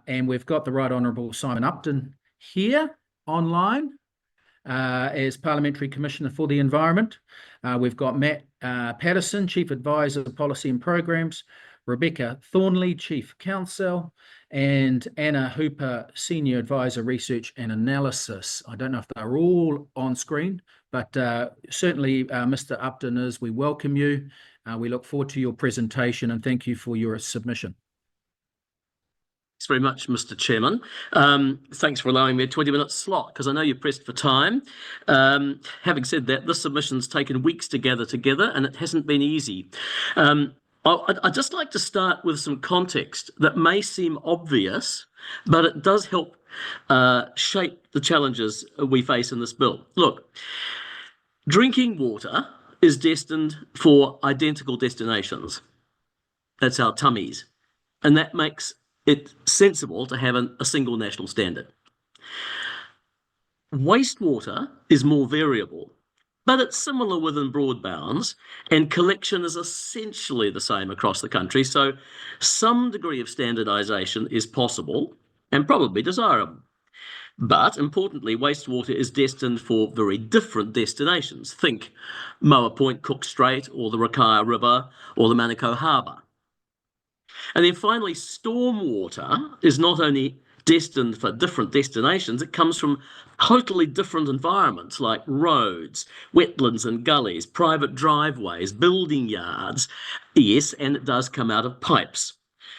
And we've got the Right Honourable Simon Upton here online as Parliamentary Commissioner for the Environment. We've got Matt Paterson, Chief Advisor of Policy and Programs, Rebecca Thornley, Chief Counsel, and Anna Hooper, Senior Advisor, Research and Analysis. I don't know if they're all on screen, but certainly Mr. Upton is. We welcome you. We look forward to your presentation and thank you for your submission. Thanks very much, Mr. Chairman. Thanks for allowing me a 20-minute slot, because I know you're pressed for time. Having said that, this submission's taken weeks to gather together, and it hasn't been easy. I'd just like to start with some context that may seem obvious, but it does help shape the challenges we face in this bill. Look, drinking water is destined for identical destinations. That's our tummies. And that makes it's sensible to have a single national standard. Wastewater is more variable, but it's similar within broad bounds, and collection is essentially the same across the country, so some degree of standardisation is possible and probably desirable. But importantly, wastewater is destined for very different destinations. Think Moa Point, Cook Strait, or the Rakaia River, or the Manukau Harbour. And then finally, stormwater is not only destined for different destinations, it comes from totally different environments like roads, wetlands and gullies, private driveways, building yards. Yes, and it does come out of pipes.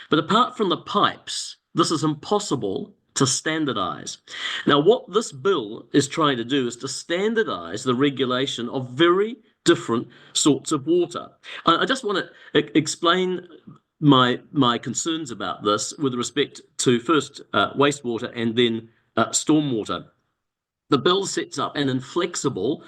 But apart from the pipes, this is impossible to standardise. Now, what this bill is trying to do is to standardise the regulation of very different sorts of water. I just want to explain my concerns about this with respect to first wastewater and then stormwater. The bill sets up an inflexible,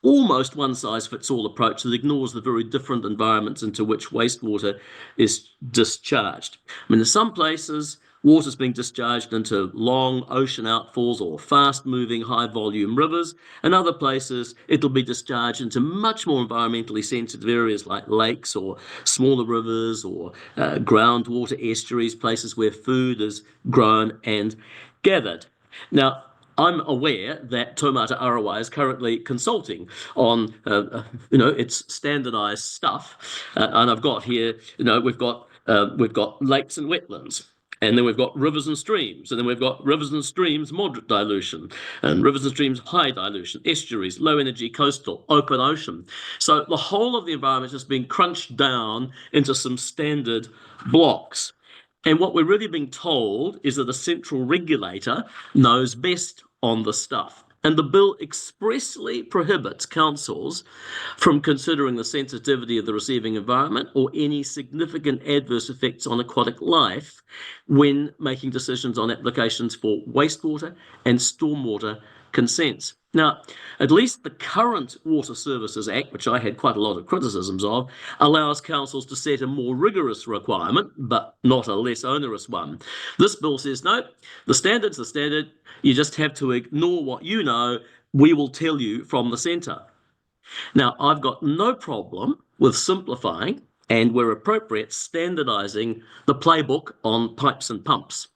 almost one-size-fits-all approach that ignores the very different environments into which wastewater is discharged. I mean, in some places, water's being discharged into long ocean outfalls or fast-moving, high-volume rivers. In other places, it'll be discharged into much more environmentally sensitive areas like lakes or smaller rivers or groundwater estuaries, places where food is grown and gathered. Now, I'm aware that Taumata Arawai is currently consulting on, its standardised stuff, and I've got here, we've got lakes and wetlands. And then we've got rivers and streams, and then we've got rivers and streams moderate dilution, and rivers and streams high dilution, estuaries, low energy coastal, open ocean. So the whole of the environment has been crunched down into some standard blocks. And what we're really being told is that a central regulator knows best on the stuff. And the bill expressly prohibits councils from considering the sensitivity of the receiving environment or any significant adverse effects on aquatic life when making decisions on applications for wastewater and stormwater consents. Now, at least the current Water Services Act, which I had quite a lot of criticisms of, allows councils to set a more rigorous requirement, but not a less onerous one. This bill says, no, the standard's the standard. You just have to ignore what you know. We will tell you from the centre. Now, I've got no problem with simplifying and, where appropriate, standardising the playbook on pipes and pumps.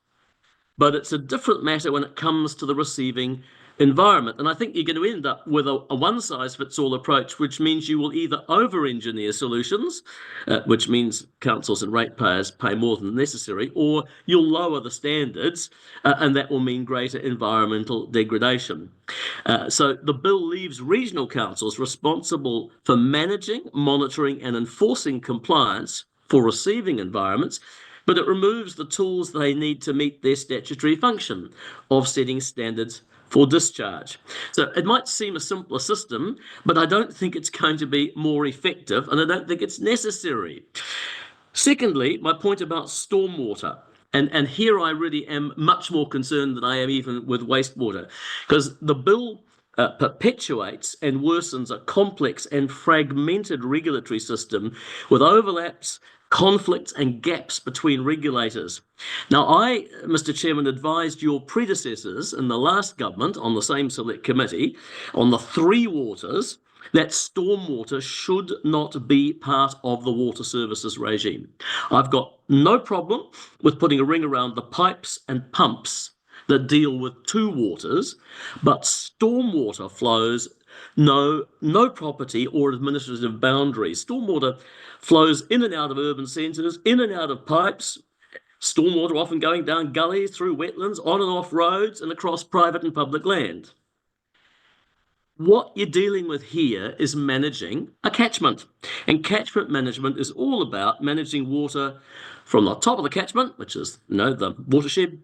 But it's a different matter when it comes to the receiving environment. And I think you're going to end up with a one-size-fits-all approach, which means you will either over-engineer solutions, which means councils and ratepayers pay more than necessary, or you'll lower the standards, and that will mean greater environmental degradation. So the bill leaves regional councils responsible for managing, monitoring and enforcing compliance for receiving environments, but it removes the tools they need to meet their statutory function of setting standards for discharge. So it might seem a simpler system, but I don't think it's going to be more effective, and I don't think it's necessary. Secondly, my point about stormwater. And here I really am much more concerned than I am even with wastewater, because the bill perpetuates and worsens a complex and fragmented regulatory system with overlaps, conflicts and gaps between regulators. Now, I, Mr. Chairman, advised your predecessors in the last government on the same select committee on the three waters that stormwater should not be part of the water services regime. I've got no problem with putting a ring around the pipes and pumps that deal with two waters, but stormwater flows know no property or administrative boundaries. Stormwater flows in and out of urban centres, in and out of pipes. Stormwater often going down gullies, through wetlands, on and off roads, and across private and public land. What you're dealing with here is managing a catchment. And catchment management is all about managing water from the top of the catchment, which is, the watershed,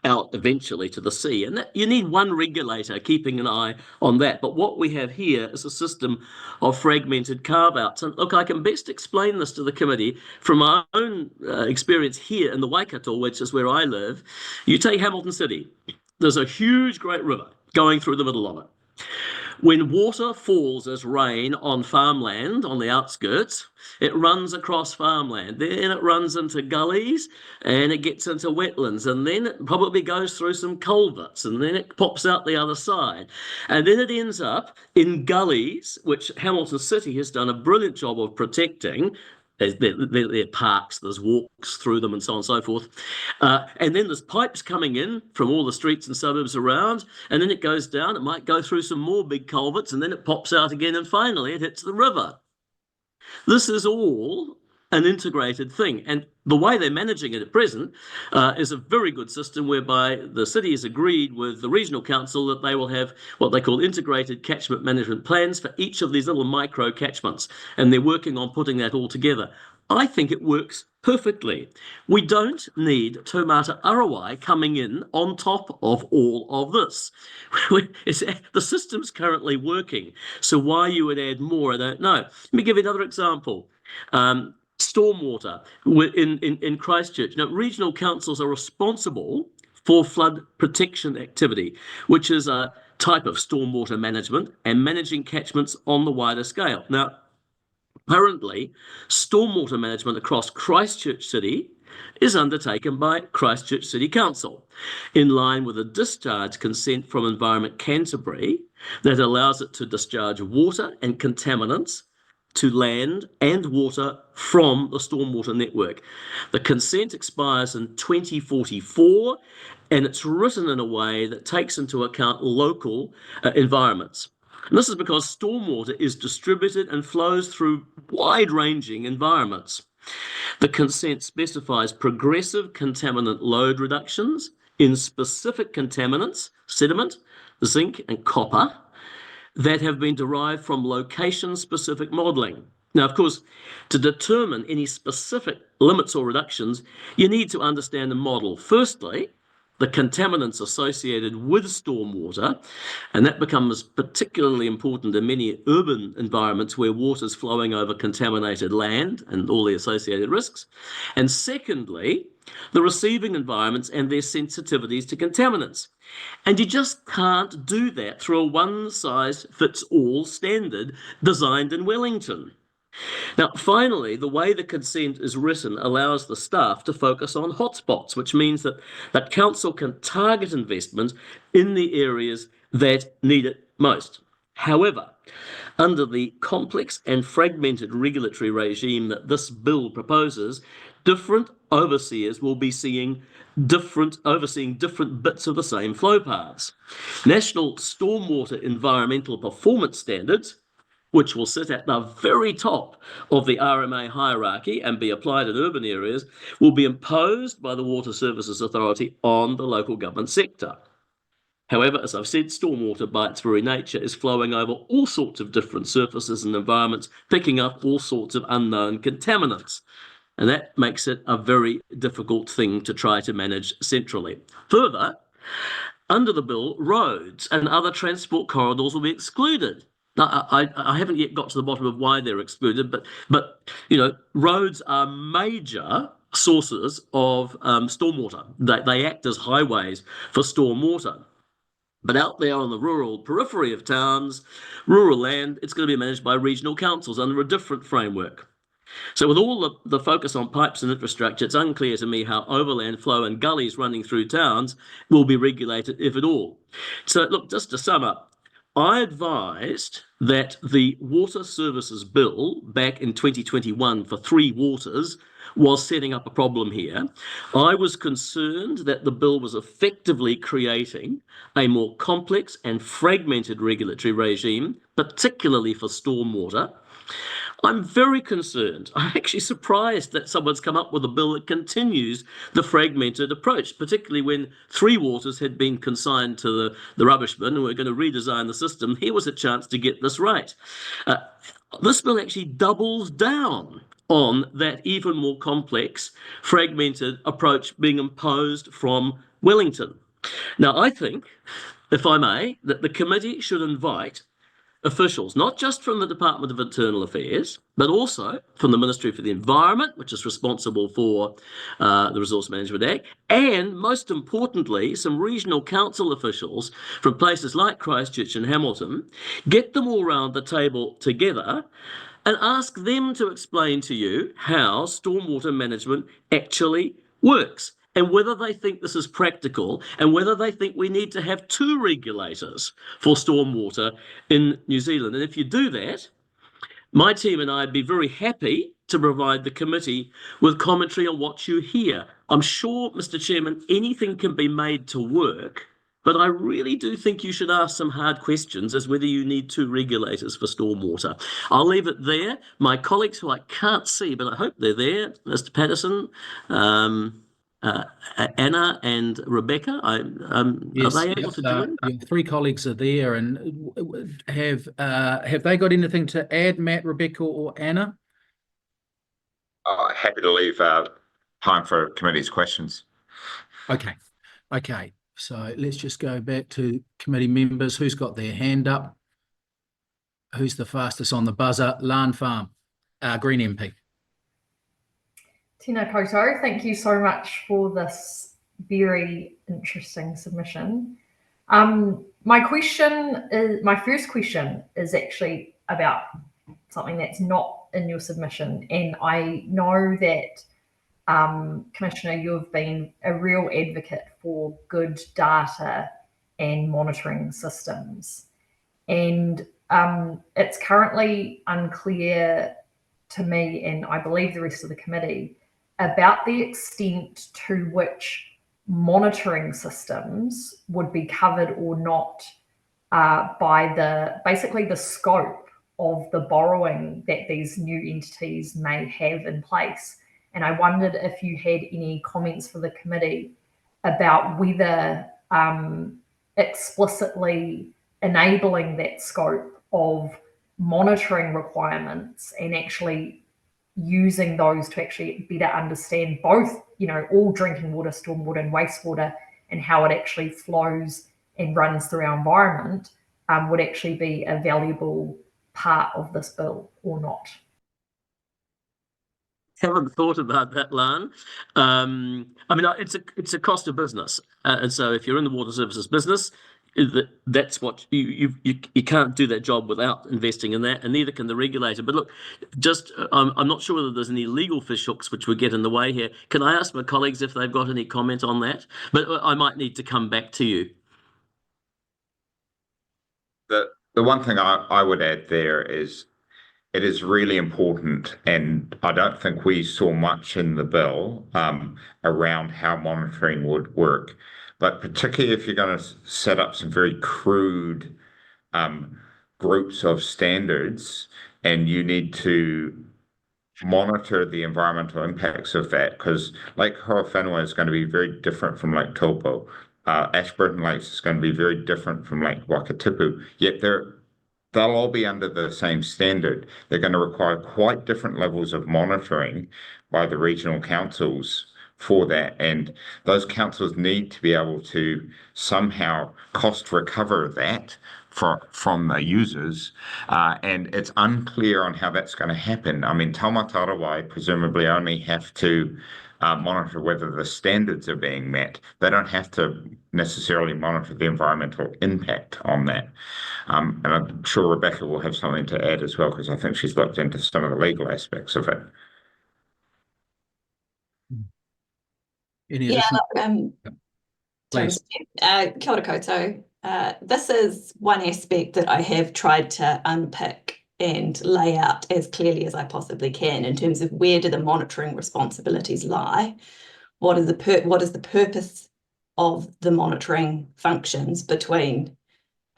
out eventually to the sea. And that, you need one regulator keeping an eye on that. But what we have here is a system of fragmented carve-outs. And look, I can best explain this to the committee from my own experience here in the Waikato, which is where I live. You take Hamilton City. There's a huge, great river going through the middle of it. When water falls as rain on farmland on the outskirts, it runs across farmland. Then it runs into gullies and it gets into wetlands, and then it probably goes through some culverts, and then it pops out the other side. And then it ends up in gullies, which Hamilton City has done a brilliant job of protecting. They're parks, there's walks through them and so on and so forth. And then there's pipes coming in from all the streets and suburbs around, and then it goes down, it might go through some more big culverts, and then it pops out again, and finally it hits the river. This is all an integrated thing, and the way they're managing it at present is a very good system whereby the city has agreed with the regional council that they will have what they call integrated catchment management plans for each of these little micro catchments, and they're working on putting that all together. I think it works perfectly. We don't need Taumata Arawai coming in on top of all of this. The system's currently working, so why you would add more, I don't know. Let me give you another example. Stormwater in Christchurch. Now, regional councils are responsible for flood protection activity, which is a type of stormwater management and managing catchments on the wider scale. Now, currently, stormwater management across Christchurch City is undertaken by Christchurch City Council, in line with a discharge consent from Environment Canterbury that allows it to discharge water and contaminants to land and water from the stormwater network. The consent expires in 2044, and it's written in a way that takes into account local environments. And this is because stormwater is distributed and flows through wide-ranging environments. The consent specifies progressive contaminant load reductions in specific contaminants, sediment, zinc and copper, that have been derived from location-specific modelling. Now, of course, to determine any specific limits or reductions, you need to understand the model. Firstly, the contaminants associated with stormwater, and that becomes particularly important in many urban environments where water's flowing over contaminated land and all the associated risks. And secondly, the receiving environments and their sensitivities to contaminants. And you just can't do that through a one-size-fits-all standard designed in Wellington. Now, finally, the way the consent is written allows the staff to focus on hotspots, which means that council can target investment in the areas that need it most. However, under the complex and fragmented regulatory regime that this bill proposes, different overseers will be overseeing different bits of the same flow paths. National stormwater environmental performance standards, which will sit at the very top of the RMA hierarchy and be applied in urban areas, will be imposed by the Water Services Authority on the local government sector. However, as I've said, stormwater by its very nature is flowing over all sorts of different surfaces and environments, picking up all sorts of unknown contaminants. And that makes it a very difficult thing to try to manage centrally. Further, under the bill, roads and other transport corridors will be excluded. Now, I haven't yet got to the bottom of why they're excluded, but roads are major sources of stormwater. They act as highways for stormwater. But out there on the rural periphery of towns, rural land, it's going to be managed by regional councils under a different framework. So with all the focus on pipes and infrastructure, it's unclear to me how overland flow and gullies running through towns will be regulated, if at all. So look, just to sum up, I advised that the water services bill back in 2021 for 3 waters was setting up a problem here. I was concerned that the bill was effectively creating a more complex and fragmented regulatory regime, particularly for stormwater. I'm very concerned. I'm actually surprised that someone's come up with a bill that continues the fragmented approach, particularly when 3 waters had been consigned to the rubbish bin and we're going to redesign the system. Here was a chance to get this right. This bill actually doubles down on that even more complex, fragmented approach being imposed from Wellington. Now, I think, if I may, that the committee should invite officials, not just from the Department of Internal Affairs, but also from the Ministry for the Environment, which is responsible for the Resource Management Act, and most importantly, some regional council officials from places like Christchurch and Hamilton, get them all round the table together and ask them to explain to you how stormwater management actually works, and whether they think this is practical, and whether they think we need to have 2 regulators for stormwater in New Zealand. And if you do that, my team and I would be very happy to provide the committee with commentary on what you hear. I'm sure, Mr. Chairman, anything can be made to work, but I really do think you should ask some hard questions as whether you need 2 regulators for stormwater. I'll leave it there. My colleagues, who I can't see, but I hope they're there, Mr. Paterson, Anna and Rebecca, Yes, are they able to join? your 3 colleagues are there, and have they got anything to add, Matt, Rebecca, or Anna? Happy to leave time for committee's questions. Okay. So let's just go back to committee members. Who's got their hand up? Who's the fastest on the buzzer? Lan Farm, Green MP. Tēnā koutou, thank you so much for this very interesting submission. My first question is actually about something that's not in your submission, and I know that Commissioner, you've been a real advocate for good data and monitoring systems, and it's currently unclear to me, and I believe the rest of the committee, about the extent to which monitoring systems would be covered or not by basically the scope of the borrowing that these new entities may have in place. And I wondered if you had any comments for the committee about whether explicitly enabling that scope of monitoring requirements and actually using those to actually better understand both, all drinking water, stormwater and wastewater, and how it actually flows and runs through our environment would actually be a valuable part of this bill or not. Haven't thought about that, Lan. It's a cost of business, and so if you're in the water services business, that's what you can't do that job without investing in that, and neither can the regulator. But look, I'm not sure whether there's any legal fishhooks which would get in the way here. Can I ask my colleagues if they've got any comment on that? But I might need to come back to you. The one thing I would add there is it is really important, and I don't think we saw much in the bill around how monitoring would work. But particularly if you're going to set up some very crude groups of standards, and you need to monitor the environmental impacts of that, because Lake Horowhenua is going to be very different from Lake Taupo. Ashburton Lakes is going to be very different from Lake Wakatipu, yet they'll all be under the same standard. They're going to require quite different levels of monitoring by the regional councils for that, and those councils need to be able to somehow cost recover that from the users, and it's unclear on how that's going to happen. I mean, Taumatarawai presumably only have to monitor whether the standards are being met. They don't have to necessarily monitor the environmental impact on that. And I'm sure Rebecca will have something to add as well, because I think she's looked into some of the legal aspects of it. Any additional? Please. Kia ora koutou. This is one aspect that I have tried to unpick and lay out as clearly as I possibly can in terms of where do the monitoring responsibilities lie, what is the purpose of the monitoring functions between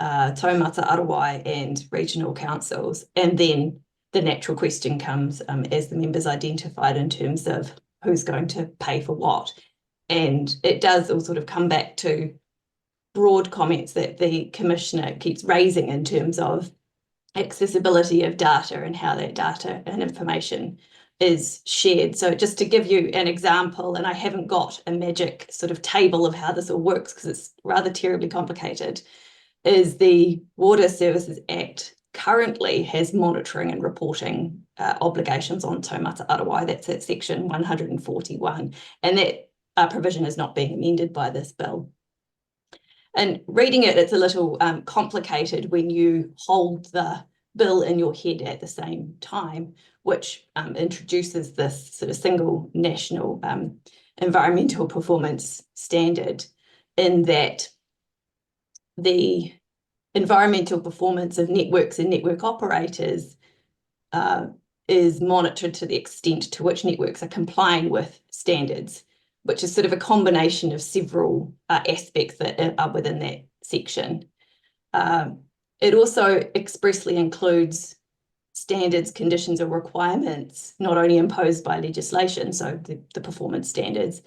taumata Arawai and regional councils, and then the natural question comes, as the members identified, in terms of who's going to pay for what. And it does all sort of come back to broad comments that the Commissioner keeps raising in terms of accessibility of data and how that data and information is shared. So just to give you an example, and I haven't got a magic sort of table of how this all works because it's rather terribly complicated, is the Water Services Act currently has monitoring and reporting obligations on taumata Arawai. That's at section 141, and that provision is not being amended by this bill. And reading it, it's a little complicated when you hold the bill in your head at the same time, which introduces this sort of single national environmental performance standard, in that the environmental performance of networks and network operators is monitored to the extent to which networks are complying with standards, which is sort of a combination of several aspects that are within that section. It also expressly includes standards, conditions, or requirements not only imposed by legislation, so the performance standards,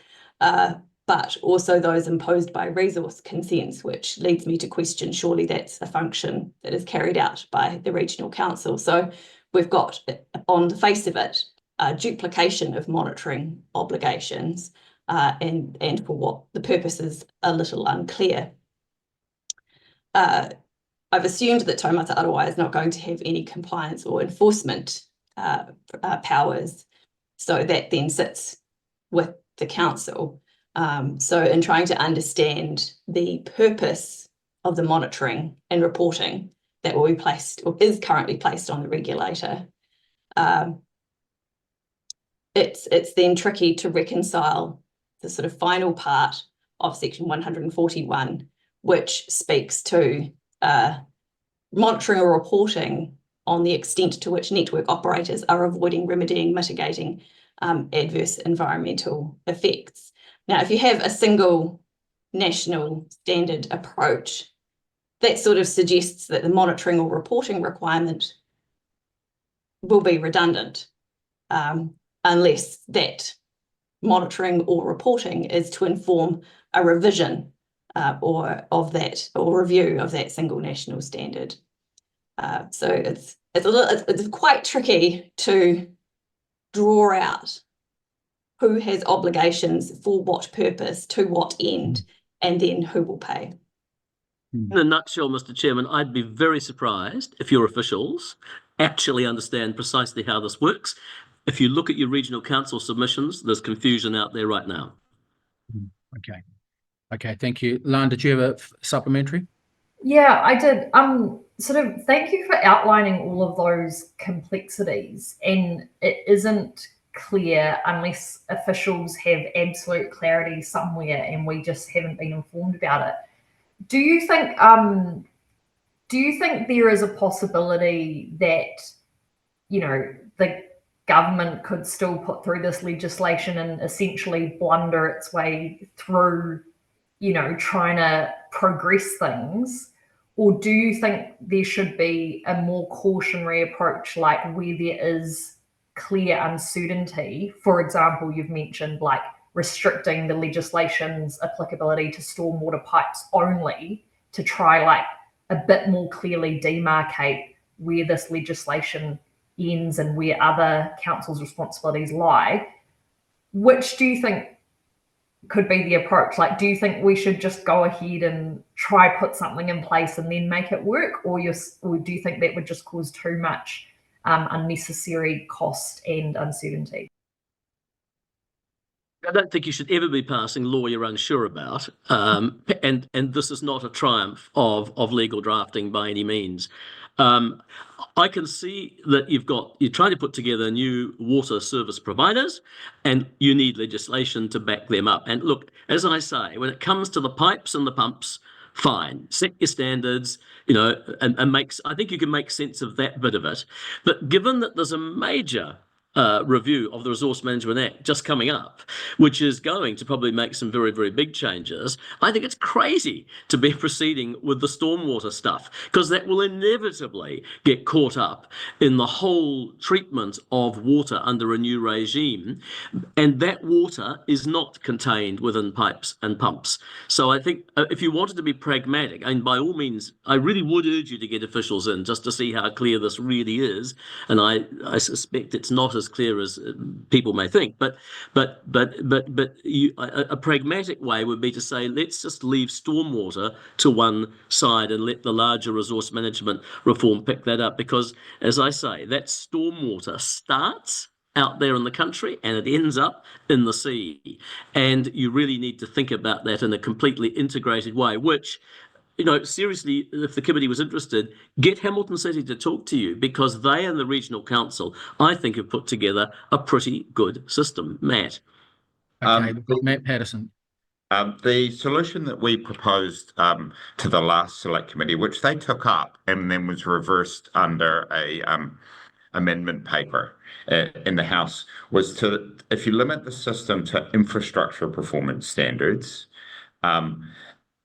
but also those imposed by resource consents, which leads me to question, surely that's a function that is carried out by the regional council. So we've got, on the face of it, a duplication of monitoring obligations, and for what the purpose is a little unclear. I've assumed that taumata Arawai is not going to have any compliance or enforcement powers, so that then sits with the council. So in trying to understand the purpose of the monitoring and reporting that will be placed, or is currently placed, on the regulator, it's then tricky to reconcile the sort of final part of section 141, which speaks to monitoring or reporting on the extent to which network operators are avoiding, remedying, mitigating adverse environmental effects. Now, if you have a single national standard approach, that sort of suggests that the monitoring or reporting requirement will be redundant, unless that monitoring or reporting is to inform a revision or review of that single national standard. So it's quite tricky to draw out who has obligations for what purpose, to what end, and then who will pay. In a nutshell, Mr. Chairman, I'd be very surprised if your officials actually understand precisely how this works. If you look at your regional council submissions, there's confusion out there right now. Okay, thank you. Lan, did you have a supplementary? Yeah, I did. Sort of thank you for outlining all of those complexities, and it isn't clear unless officials have absolute clarity somewhere and we just haven't been informed about it. Do you think there is a possibility that, you know, the government could still put through this legislation and essentially blunder its way through, you know, trying to progress things? Or do you think there should be a more cautionary approach, like where there is clear uncertainty? For example, you've mentioned like restricting the legislation's applicability to stormwater pipes only, to try like a bit more clearly demarcate where this legislation ends and where other councils' responsibilities lie. Which do you think could be the approach? Like, do you think we should just go ahead and try put something in place and then make it work, or do you think that would just cause too much unnecessary cost and uncertainty? I don't think you should ever be passing law you're unsure about, and this is not a triumph of legal drafting by any means. I can see that you're trying to put together new water service providers, and you need legislation to back them up. And look, as I say, when it comes to the pipes and the pumps, fine. Set your standards, you know, and I think you can make sense of that bit of it. But given that there's a major review of the Resource Management Act just coming up, which is going to probably make some very, very big changes, I think it's crazy to be proceeding with the stormwater stuff, because that will inevitably get caught up in the whole treatment of water under a new regime, and that water is not contained within pipes and pumps. So I think if you wanted to be pragmatic, and by all means, I really would urge you to get officials in just to see how clear this really is, and I suspect it's not as clear as people may think, but a pragmatic way would be to say, let's just leave stormwater to one side and let the larger resource management reform pick that up, because as I say, that stormwater starts out there in the country and it ends up in the sea, and you really need to think about that in a completely integrated way, which, you know, seriously, if the committee was interested, get Hamilton City to talk to you, because they and the regional council, I think, have put together a pretty good system. Matt. Okay, we've got Matt Paterson. The solution that we proposed to the last select committee, which they took up and then was reversed under a amendment paper in the House, was to, if you limit the system to infrastructure performance standards,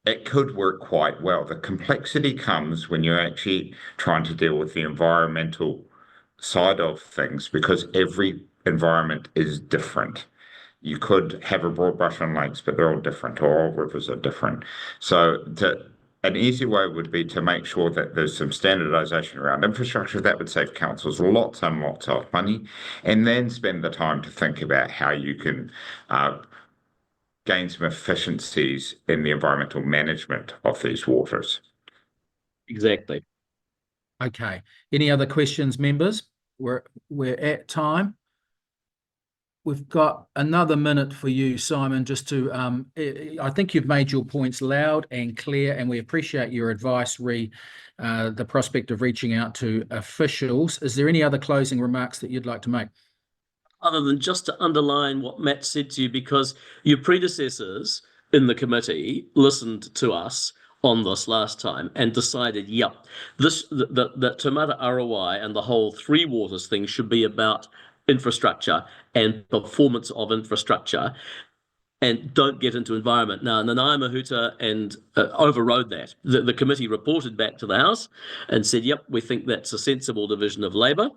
it could work quite well. The complexity comes when you're actually trying to deal with the environmental side of things, because every environment is different. You could have a broad brush on lakes, but they're all different, or all rivers are different. So an easy way would be to make sure that there's some standardization around infrastructure. That would save councils lots and lots of money, and then spend the time to think about how you can gain some efficiencies in the environmental management of these waters. Exactly. Okay. Any other questions, members? We're at time. We've got another minute for you, Simon, just to, I think you've made your points loud and clear, and we appreciate your advice re the prospect of reaching out to officials. Is there any other closing remarks that you'd like to make? Other than just to underline what Matt said to you, because your predecessors in the committee listened to us on this last time and decided, yep, the Te Mata ROI and the whole Three Waters thing should be about infrastructure and performance of infrastructure, and don't get into environment. Now, Nanaia Mahuta and overrode that. The committee reported back to the House and said, yep, we think that's a sensible division of labour.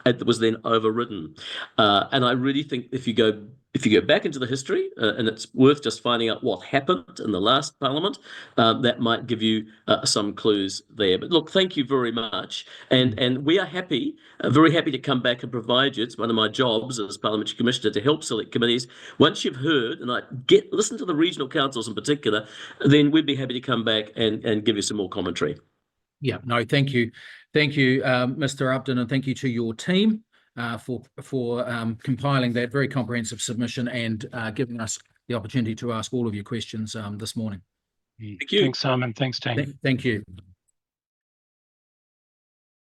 It was then overridden. And I really think if you go back into the history, and it's worth just finding out what happened in the last Parliament, that might give you some clues there. But look, thank you very much. And we are happy, very happy to come back and provide you. It's one of my jobs as Parliamentary Commissioner to help select committees. Once you've heard, and listen to the regional councils in particular, then we'd be happy to come back and give you some more commentary. Yeah, no, thank you. Thank you, Mr. Upton, and thank you to your team for compiling that very comprehensive submission and giving us the opportunity to ask all of your questions this morning. Thank you. Thanks, Simon. Thanks, team. Thank you.